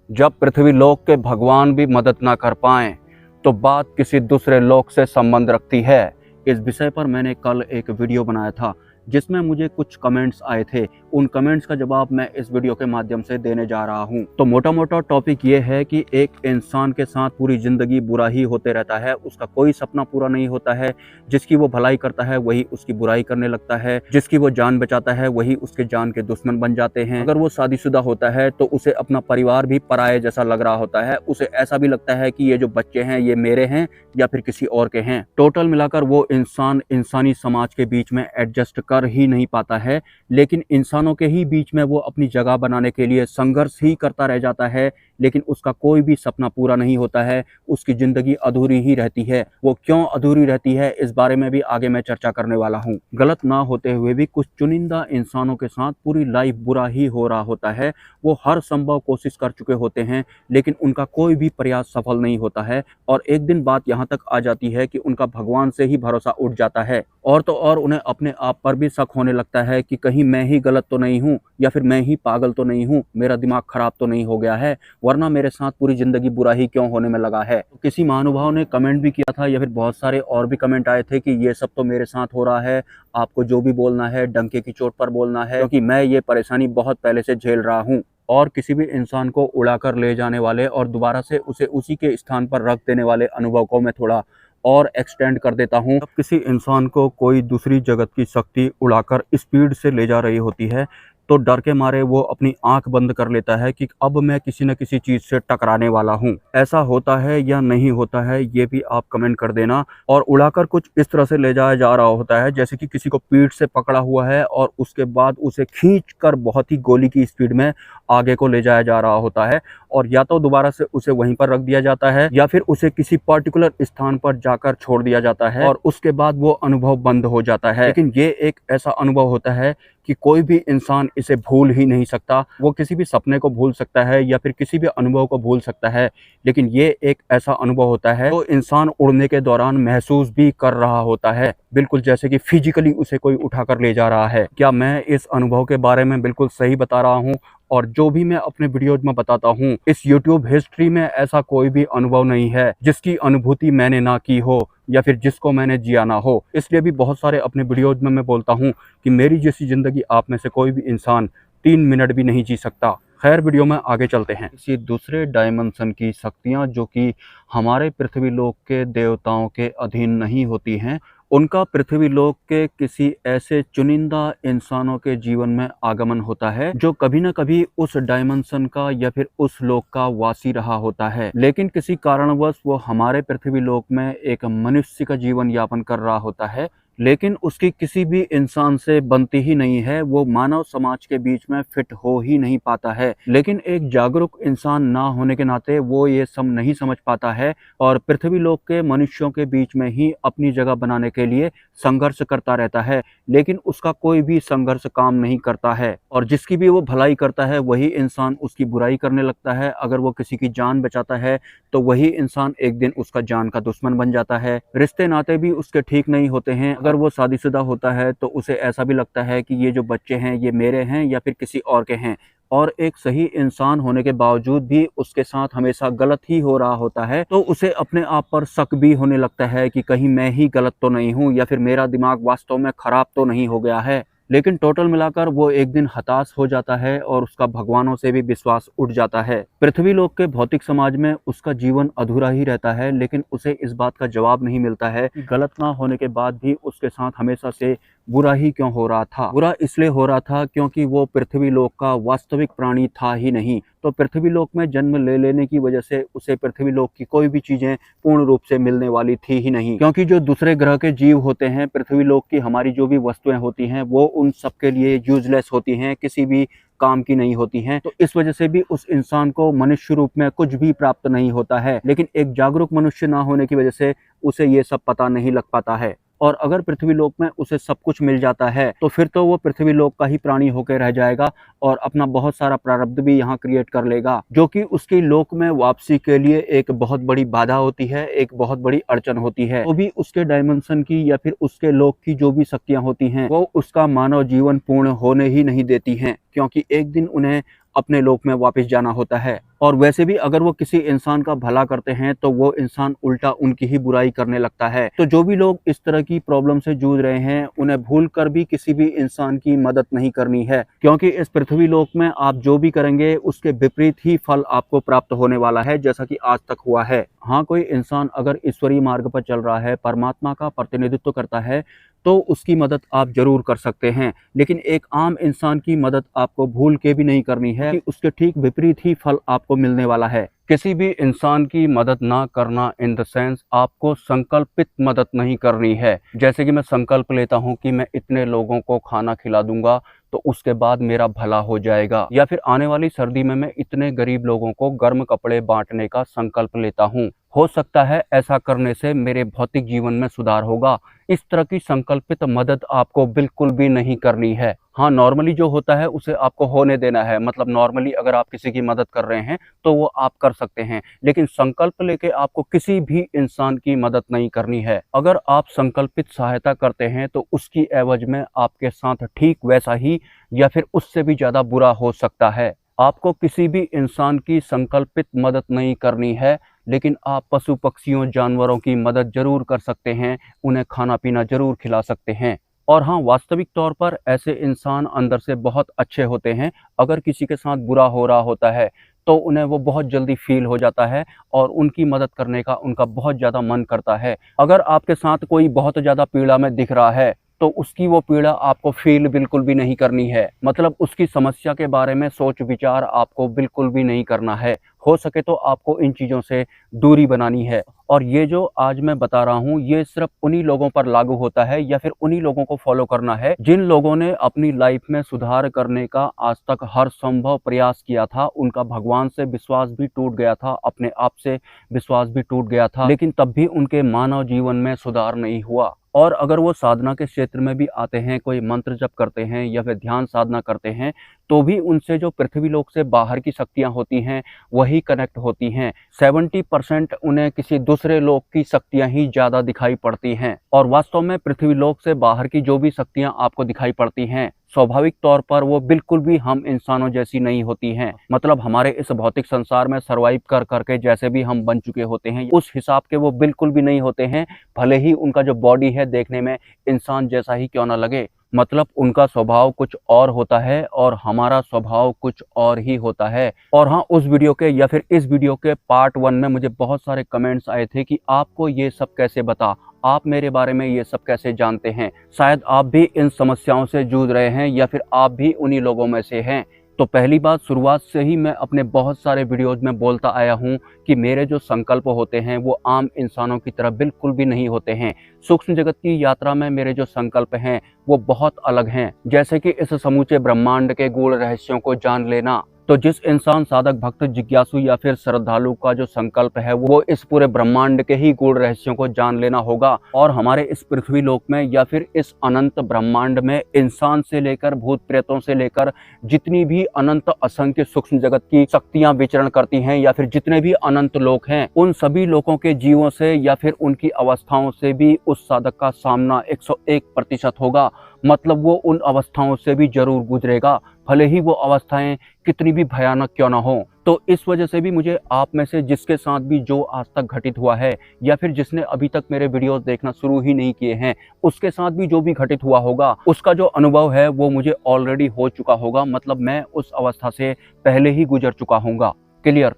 जब पृथ्वी लोक के भगवान भी मदद ना कर पाएं तो बात किसी दूसरे लोक से संबंध रखती है। इस विषय पर मैंने कल एक वीडियो बनाया था जिसमें मुझे कुछ कमेंट्स आए थे। उन कमेंट्स का जवाब मैं इस वीडियो के माध्यम से देने जा रहा हूं। तो मोटा मोटा टॉपिक ये है कि एक इंसान के साथ पूरी जिंदगी बुरा ही होते रहता है, उसका कोई सपना पूरा नहीं होता है। जिसकी वो भलाई करता है वही उसकी बुराई करने लगता है, जिसकी वो जान बचाता है वही उसके जान के दुश्मन बन जाते हैं। अगर वो शादीशुदा होता है तो उसे अपना परिवार भी पराये जैसा लग रहा होता है, उसे ऐसा भी लगता है कि ये जो बच्चे हैं ये मेरे हैं या फिर किसी और के हैं। टोटल मिलाकर वो इंसान इंसानी समाज के बीच में एडजस्ट कर ही नहीं पाता है, लेकिन इंसानों के ही बीच में वो अपनी जगह बनाने के लिए संघर्ष ही करता रह जाता है, लेकिन उसका कोई भी सपना पूरा नहीं होता है। उसकी जिंदगी अधूरी ही रहती है। वो क्यों अधूरी रहती है इस बारे में भी आगे मैं चर्चा करने वाला हूँ। गलत ना होते हुए भी कुछ चुनिंदा इंसानों के साथ पूरी लाइफ बुरा ही हो रहा होता है। वो हर संभव कोशिश कर चुके होते हैं लेकिन उनका कोई भी प्रयास सफल नहीं होता है, और एक दिन बात यहाँ तक आ जाती है कि उनका भगवान से ही भरोसा उठ जाता है। और तो और उन्हें अपने आप पर भी शक होने लगता है कि कहीं मैं ही गलत तो नहीं हूँ, या फिर मैं ही पागल तो नहीं हूँ, मेरा दिमाग खराब तो नहीं हो गया है, वरना मेरे साथ पूरी जिंदगी बुरा ही क्यों होने में लगा है। तो किसी महानुभाव ने कमेंट भी किया था, या फिर बहुत सारे और भी कमेंट आए थे कि ये सब तो मेरे साथ हो रहा है, आपको जो भी बोलना है डंके की चोट पर बोलना है, क्योंकि मैं ये परेशानी बहुत पहले से झेल रहा हूँ। और किसी भी इंसान को उड़ाकर ले जाने वाले और दोबारा से उसे उसी के स्थान पर रख देने वाले अनुभव को मैं थोड़ा और एक्सटेंड कर देता हूँ। जब किसी इंसान को कोई दूसरी जगत की शक्ति उड़ाकर स्पीड से ले जा रही होती है तो डर के मारे वो अपनी आंख बंद कर लेता है कि अब मैं किसी न किसी चीज से टकराने वाला हूँ। ऐसा होता है या नहीं होता है ये भी आप कमेंट कर देना। और उड़ाकर कुछ इस तरह से ले जाया जा रहा होता है जैसे कि किसी को पीठ से पकड़ा हुआ है और उसके बाद उसे खींचकर बहुत ही गोली की स्पीड में आगे को ले जाया जा रहा होता है, और या तो दोबारा से उसे वहीं पर रख दिया जाता है या फिर उसे किसी पर्टिकुलर स्थान पर जाकर छोड़ दिया जाता है, और उसके बाद वो अनुभव बंद हो जाता है। लेकिन ये एक ऐसा अनुभव होता है कि कोई भी इंसान इसे भूल ही नहीं सकता। वो किसी भी सपने को भूल सकता है या फिर किसी भी अनुभव को भूल सकता है, लेकिन ये एक ऐसा अनुभव होता है जो इंसान उड़ने के दौरान महसूस भी कर रहा होता है, बिल्कुल जैसे कि फिजिकली उसे कोई उठाकर ले जा रहा है। क्या मैं इस अनुभव के बारे में बिल्कुल सही बता रहा हूँ? और जो भी मैं अपने वीडियोज में बताता हूँ, इस YouTube हिस्ट्री में ऐसा कोई भी अनुभव नहीं है जिसकी अनुभूति मैंने ना की हो या फिर जिसको मैंने जिया ना हो। इसलिए भी बहुत सारे अपने वीडियोज में मैं बोलता हूँ कि मेरी जैसी जिंदगी आप में से कोई भी इंसान 3 मिनट भी नहीं जी सकता। खैर, वीडियो में आगे चलते हैं। किसी दूसरे डायमेंशन की शक्तियाँ जो कि हमारे पृथ्वी लोक के देवताओं के अधीन नहीं होती हैं, उनका पृथ्वी लोक के किसी ऐसे चुनिंदा इंसानों के जीवन में आगमन होता है जो कभी न कभी उस डायमेंशन का या फिर उस लोक का वासी रहा होता है, लेकिन किसी कारणवश वो हमारे पृथ्वी लोक में एक मनुष्य का जीवन यापन कर रहा होता है, लेकिन उसकी किसी भी इंसान से बनती ही नहीं है। वो मानव समाज के बीच में फिट हो ही नहीं पाता है। लेकिन एक जागरूक इंसान ना होने के नाते वो ये सब नहीं समझ पाता है और पृथ्वी लोक के मनुष्यों के बीच में ही अपनी जगह बनाने के लिए संघर्ष करता रहता है, लेकिन उसका कोई भी संघर्ष काम नहीं करता है। और जिसकी भी वो भलाई करता है वही इंसान उसकी बुराई करने लगता है। अगर वो किसी की जान बचाता है तो वही इंसान एक दिन उसका जान का दुश्मन बन जाता है। रिश्ते नाते भी उसके ठीक नहीं होते हैं। अगर वो शादीशुदा होता है तो उसे ऐसा भी लगता है कि ये जो बच्चे हैं ये मेरे हैं या फिर किसी और के हैं, और एक सही इंसान होने के बावजूद भी उसके साथ हमेशा गलत ही हो रहा होता है, तो उसे अपने आप पर शक भी होने लगता है कि कहीं मैं ही गलत तो नहीं हूँ या फिर मेरा दिमाग वास्तव में खराब तो नहीं हो गया है। लेकिन टोटल मिलाकर वो एक दिन हताश हो जाता है और उसका भगवानों से भी विश्वास उठ जाता है। पृथ्वी लोक के भौतिक समाज में उसका जीवन अधूरा ही रहता है, लेकिन उसे इस बात का जवाब नहीं मिलता है कि गलत ना होने के बाद भी उसके साथ हमेशा से बुरा ही क्यों हो रहा था। बुरा इसलिए हो रहा था क्योंकि वो पृथ्वी लोक का वास्तविक प्राणी था ही नहीं। तो पृथ्वी लोक में जन्म ले लेने की वजह से उसे पृथ्वी लोक की कोई भी चीजें पूर्ण रूप से मिलने वाली थी ही नहीं, क्योंकि जो दूसरे ग्रह के जीव होते हैं, पृथ्वी लोक की हमारी जो भी वस्तुएं होती हैं वो उन सबके लिए यूजलेस होती हैं, किसी भी काम की नहीं होती हैं। तो इस वजह से भी उस इंसान को मनुष्य रूप में कुछ भी प्राप्त नहीं होता है। लेकिन एक जागरूक मनुष्य ना होने की वजह से उसे ये सब पता नहीं लग पाता है। और अगर पृथ्वी लोक में उसे सब कुछ मिल जाता है तो फिर तो वो पृथ्वी लोक का ही प्राणी होकर रह जाएगा और अपना बहुत सारा प्रारब्ध भी यहाँ क्रिएट कर लेगा, जो कि उसकी लोक में वापसी के लिए एक बहुत बड़ी बाधा होती है, एक बहुत बड़ी अड़चन होती है। वो भी उसके डायमेंशन की या फिर उसके लोक की जो भी शक्तियां होती हैं वो उसका मानव जीवन पूर्ण होने ही नहीं देती हैं, क्योंकि एक दिन उन्हें अपने लोक में वापस जाना होता है। और वैसे भी अगर वो किसी इंसान का भला करते हैं तो वो इंसान उल्टा उनकी ही बुराई करने लगता है। तो जो भी लोग इस तरह की प्रॉब्लम से जूझ रहे हैं उन्हें भूल कर भी किसी भी इंसान की मदद नहीं करनी है, क्योंकि इस पृथ्वी लोक में आप जो भी करेंगे उसके विपरीत ही फल आपको प्राप्त होने वाला है, जैसा कि आज तक हुआ है। हाँ, कोई इंसान अगर ईश्वरीय मार्ग पर चल रहा है, परमात्मा का प्रतिनिधित्व करता है, तो उसकी मदद आप जरूर कर सकते हैं, लेकिन एक आम इंसान की मदद आपको भूल के भी नहीं करनी है कि उसके ठीक विपरीत ही फल आपको मिलने वाला है। किसी भी इंसान की मदद ना करना इन द सेंस आपको संकल्पित मदद नहीं करनी है। जैसे कि मैं संकल्प लेता हूं कि मैं इतने लोगों को खाना खिला दूंगा तो उसके बाद मेरा भला हो जाएगा, या फिर आने वाली सर्दी में मैं इतने गरीब लोगों को गर्म कपड़े बांटने का संकल्प लेता हूं, हो सकता है ऐसा करने से मेरे भौतिक जीवन में सुधार होगा। इस तरह की संकल्पित मदद आपको बिल्कुल भी नहीं करनी है। हाँ, नॉर्मली जो होता है उसे आपको होने देना है, मतलब नॉर्मली अगर आप किसी की मदद कर रहे हैं तो वो आप कर सकते हैं, लेकिन संकल्प लेके आपको किसी भी इंसान की मदद नहीं करनी है। अगर आप संकल्पित सहायता करते हैं तो उसकी एवज में आपके साथ ठीक वैसा ही या फिर उससे भी ज्यादा बुरा हो सकता है। आपको किसी भी इंसान की संकल्पित मदद नहीं करनी है, लेकिन आप पशु पक्षियों जानवरों की मदद जरूर कर सकते हैं, उन्हें खाना पीना जरूर खिला सकते हैं। और हाँ, वास्तविक तौर पर ऐसे इंसान अंदर से बहुत अच्छे होते हैं। अगर किसी के साथ बुरा हो रहा होता है तो उन्हें वो बहुत जल्दी फील हो जाता है और उनकी मदद करने का उनका बहुत ज़्यादा मन करता है। अगर आपके साथ कोई बहुत ज़्यादा पीड़ा में दिख रहा है तो उसकी वो पीड़ा आपको फील बिल्कुल भी नहीं करनी है, मतलब उसकी समस्या के बारे में सोच विचार आपको बिल्कुल भी नहीं करना है। हो सके तो आपको इन चीज़ों से दूरी बनानी है। और ये जो आज मैं बता रहा हूँ ये सिर्फ उन्हीं लोगों पर लागू होता है या फिर उन्हीं लोगों को फॉलो करना है जिन लोगों ने अपनी लाइफ में सुधार करने का आज तक हर संभव प्रयास किया था। उनका भगवान से विश्वास भी टूट गया था, अपने आप से विश्वास भी टूट गया था, लेकिन तब भी उनके मानव जीवन में सुधार नहीं हुआ। और अगर वो साधना के क्षेत्र में भी आते हैं, कोई मंत्र जप करते हैं या फिर ध्यान साधना करते हैं, तो भी उनसे जो पृथ्वी लोक से बाहर की शक्तियां होती हैं वही कनेक्ट होती हैं। 70% उन्हें किसी दूसरे लोक की शक्तियां ही ज्यादा दिखाई पड़ती हैं। और वास्तव में पृथ्वी लोक से बाहर की जो भी शक्तियां आपको दिखाई पड़ती हैं स्वाभाविक तौर पर वो बिल्कुल भी हम इंसानों जैसी नहीं होती हैं। मतलब हमारे इस भौतिक संसार में सरवाइव कर करके जैसे भी हम बन चुके होते हैं उस हिसाब के वो बिल्कुल भी नहीं होते हैं, भले ही उनका जो बॉडी है देखने में इंसान जैसा ही क्यों ना लगे। मतलब उनका स्वभाव कुछ और होता है और हमारा स्वभाव कुछ और ही होता है। और हाँ, उस वीडियो के या फिर इस वीडियो के पार्ट 1 में मुझे बहुत सारे कमेंट्स आए थे कि आपको ये सब कैसे बता, आप मेरे बारे में ये सब कैसे जानते हैं, शायद आप भी इन समस्याओं से जूझ रहे हैं या फिर आप भी उन्हीं लोगों में से हैं। तो पहली बात, शुरुआत से ही मैं अपने बहुत सारे वीडियोज में बोलता आया हूँ कि मेरे जो संकल्प होते हैं वो आम इंसानों की तरह बिल्कुल भी नहीं होते हैं। सूक्ष्म जगत की यात्रा में मेरे जो संकल्प हैं वो बहुत अलग हैं, जैसे कि इस समूचे ब्रह्मांड के गूढ़ रहस्यों को जान लेना। तो जिस इंसान, साधक, भक्त, जिज्ञासु या फिर श्रद्धालु का जो संकल्प है वो इस पूरे ब्रह्मांड के ही गूढ़ रहस्यों को जान लेना होगा। और हमारे इस पृथ्वी लोक में या फिर इस अनंत ब्रह्मांड में इंसान से लेकर भूत प्रेतों से लेकर जितनी भी अनंत असंख्य सूक्ष्म जगत की शक्तियां विचरण करती हैं या फिर जितने भी अनंत लोक हैं, उन सभी लोगों के जीवों से या फिर उनकी अवस्थाओं से भी उस साधक का सामना 101% होगा। मतलब वो उन अवस्थाओं से भी जरूर गुजरेगा, भले ही वो अवस्थाएं कितनी भी भयानक क्यों ना हो। तो इस वजह से भी मुझे आप में से जिसके साथ भी जो आज तक घटित हुआ है या फिर जिसने अभी तक मेरे वीडियोस देखना शुरू ही नहीं किए हैं उसके साथ भी जो भी घटित हुआ होगा उसका जो अनुभव है वो मुझे ऑलरेडी हो चुका होगा। मतलब मैं उस अवस्था से पहले ही गुजर चुका हूँगा। क्लियर?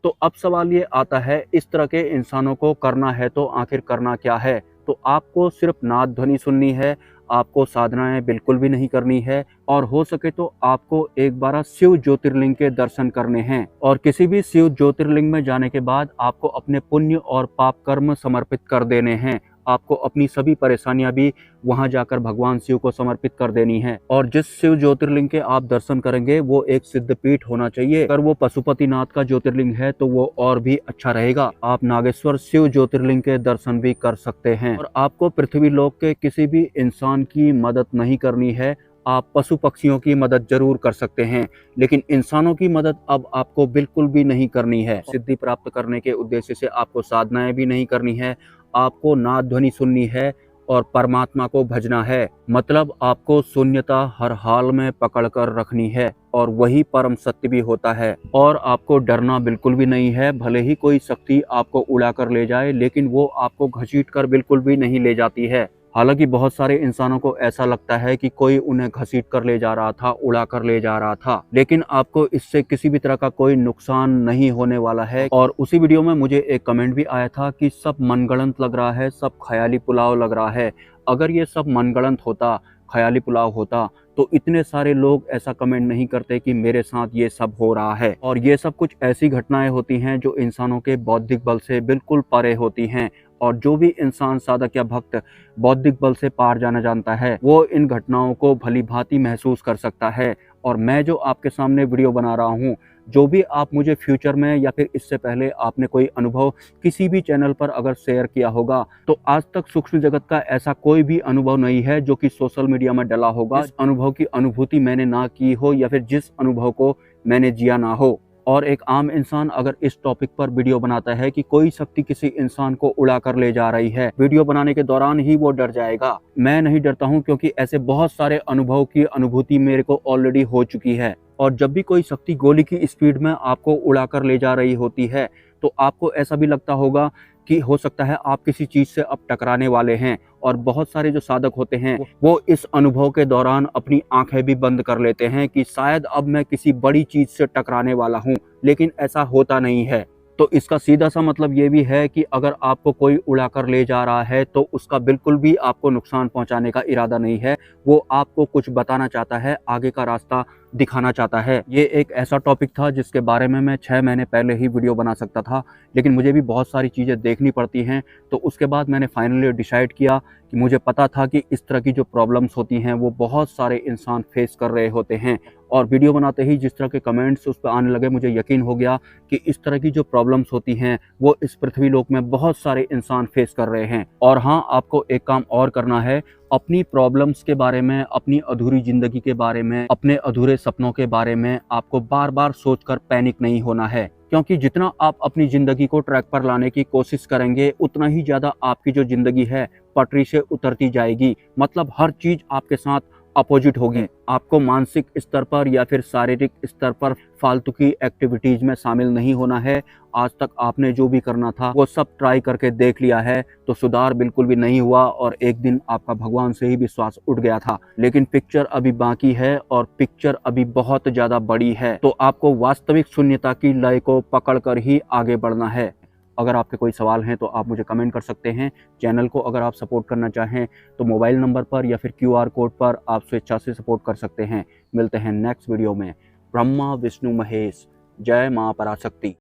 तो अब सवाल ये आता है, इस तरह के इंसानों को करना है तो आखिर करना क्या है? तो आपको सिर्फ नाद ध्वनि सुननी है, आपको साधनाएं बिल्कुल भी नहीं करनी है, और हो सके तो आपको एक बार शिव ज्योतिर्लिंग के दर्शन करने हैं। और किसी भी शिव ज्योतिर्लिंग में जाने के बाद आपको अपने पुण्य और पाप कर्म समर्पित कर देने हैं। आपको अपनी सभी परेशानियां भी वहां जाकर भगवान शिव को समर्पित कर देनी है। और जिस शिव ज्योतिर्लिंग के आप दर्शन करेंगे वो एक सिद्ध पीठ होना चाहिए। अगर वो पशुपतिनाथ का ज्योतिर्लिंग है तो वो और भी अच्छा रहेगा। आप नागेश्वर शिव ज्योतिर्लिंग के दर्शन भी कर सकते हैं। और आपको पृथ्वी लोक के किसी भी इंसान की मदद नहीं करनी है। आप पशु पक्षियों की मदद जरूर कर सकते हैं, लेकिन इंसानों की मदद अब आपको बिल्कुल भी नहीं करनी है। सिद्धि प्राप्त करने के उद्देश्य से आपको साधनाएं भी नहीं करनी है। आपको नाद ध्वनि सुननी है, और परमात्मा को भजना है। मतलब आपको शून्यता हर हाल में पकड़कर रखनी है और वही परम सत्य भी होता है। और आपको डरना बिल्कुल भी नहीं है। भले ही कोई शक्ति आपको उड़ा कर ले जाए, लेकिन वो आपको घसीट कर बिल्कुल भी नहीं ले जाती है। हालांकि बहुत सारे इंसानों को ऐसा लगता है कि कोई उन्हें घसीट कर ले जा रहा था, उड़ा कर ले जा रहा था, लेकिन आपको इससे किसी भी तरह का कोई नुकसान नहीं होने वाला है। और उसी वीडियो में मुझे एक कमेंट भी आया था कि सब मनगढ़ंत लग रहा है, सब ख्याली पुलाव लग रहा है। अगर ये सब मनगढ़ंत होता, ख्याली पुलाव होता, तो इतने सारे लोग ऐसा कमेंट नहीं करते कि मेरे साथ ये सब हो रहा है। और ये सब कुछ ऐसी घटनाएं होती हैं जो इंसानों के बौद्धिक बल से बिल्कुल परे होती हैं। और जो भी इंसान साधक या भक्त बौद्धिक बल से पार जाना जानता है, वो इन घटनाओं को भली भांति महसूस कर सकता है। और मैं जो आपके सामने वीडियो बना रहा हूँ, जो भी आप मुझे फ्यूचर में या फिर इससे पहले आपने कोई अनुभव किसी भी चैनल पर अगर शेयर किया होगा, तो आज तक सूक्ष्म जगत का ऐसा कोई भी अनुभव नहीं है जो कि सोशल मीडिया में डला होगा, जिस अनुभव की अनुभूति मैंने ना की हो या फिर जिस अनुभव को मैंने जिया ना हो। और एक आम इंसान अगर इस टॉपिक पर वीडियो बनाता है कि कोई शक्ति किसी इंसान को उड़ा कर ले जा रही है, वीडियो बनाने के दौरान ही वो डर जाएगा। मैं नहीं डरता हूँ, क्योंकि ऐसे बहुत सारे अनुभव की अनुभूति मेरे को ऑलरेडी हो चुकी है। और जब भी कोई शक्ति गोली की स्पीड में आपको उड़ा कर ले जा रही होती है, तो आपको ऐसा भी लगता होगा कि हो सकता है आप किसी चीज से अब टकराने वाले हैं। और बहुत सारे जो साधक होते हैं, वो इस अनुभव के दौरान अपनी आंखें भी बंद कर लेते हैं कि शायद अब मैं किसी बड़ी चीज से टकराने वाला हूं, लेकिन ऐसा होता नहीं है। तो इसका सीधा सा मतलब ये भी है कि अगर आपको कोई उड़ा कर ले जा रहा है, तो उसका बिल्कुल भी आपको नुकसान पहुंचाने का इरादा नहीं है। वो आपको कुछ बताना चाहता है, आगे का रास्ता दिखाना चाहता है। ये एक ऐसा टॉपिक था जिसके बारे में मैं 6 महीने पहले ही वीडियो बना सकता था, लेकिन मुझे भी बहुत सारी चीज़ें देखनी पड़ती हैं। तो उसके बाद मैंने फाइनली डिसाइड किया कि मुझे पता था कि इस तरह की जो प्रॉब्लम्स होती हैं वो बहुत सारे इंसान फेस कर रहे होते हैं। और वीडियो बनाते ही जिस तरह के कमेंट्स उस पर आने लगे, मुझे यकीन हो गया कि इस तरह की जो प्रॉब्लम्स होती हैं वो इस पृथ्वी लोक में बहुत सारे इंसान फेस कर रहे हैं। और हाँ, आपको एक काम और करना है, अपनी प्रॉब्लम्स के बारे में, अपनी अधूरी जिंदगी के बारे में, अपने अधूरे सपनों के बारे में आपको बार बार सोचकर पैनिक नहीं होना है। क्योंकि जितना आप अपनी जिंदगी को ट्रैक पर लाने की कोशिश करेंगे, उतना ही ज्यादा आपकी जो जिंदगी है पटरी से उतरती जाएगी। मतलब हर चीज आपके साथ अपोजिट होगी। आपको मानसिक स्तर पर या फिर शारीरिक स्तर पर फालतू की एक्टिविटीज में शामिल नहीं होना है। आज तक आपने जो भी करना था वो सब ट्राई करके देख लिया है, तो सुधार बिल्कुल भी नहीं हुआ और एक दिन आपका भगवान से ही विश्वास उठ गया था। लेकिन पिक्चर अभी बाकी है और पिक्चर अभी बहुत ज्यादा बड़ी है। तो आपको वास्तविक शून्यता की लय को पकड़कर ही आगे बढ़ना है। अगर आपके कोई सवाल हैं तो आप मुझे कमेंट कर सकते हैं। चैनल को अगर आप सपोर्ट करना चाहें तो मोबाइल नंबर पर या फिर QR कोड पर आप स्वेच्छा से सपोर्ट कर सकते हैं। मिलते हैं नेक्स्ट वीडियो में। ब्रह्मा विष्णु महेश, जय मां पराशक्ति।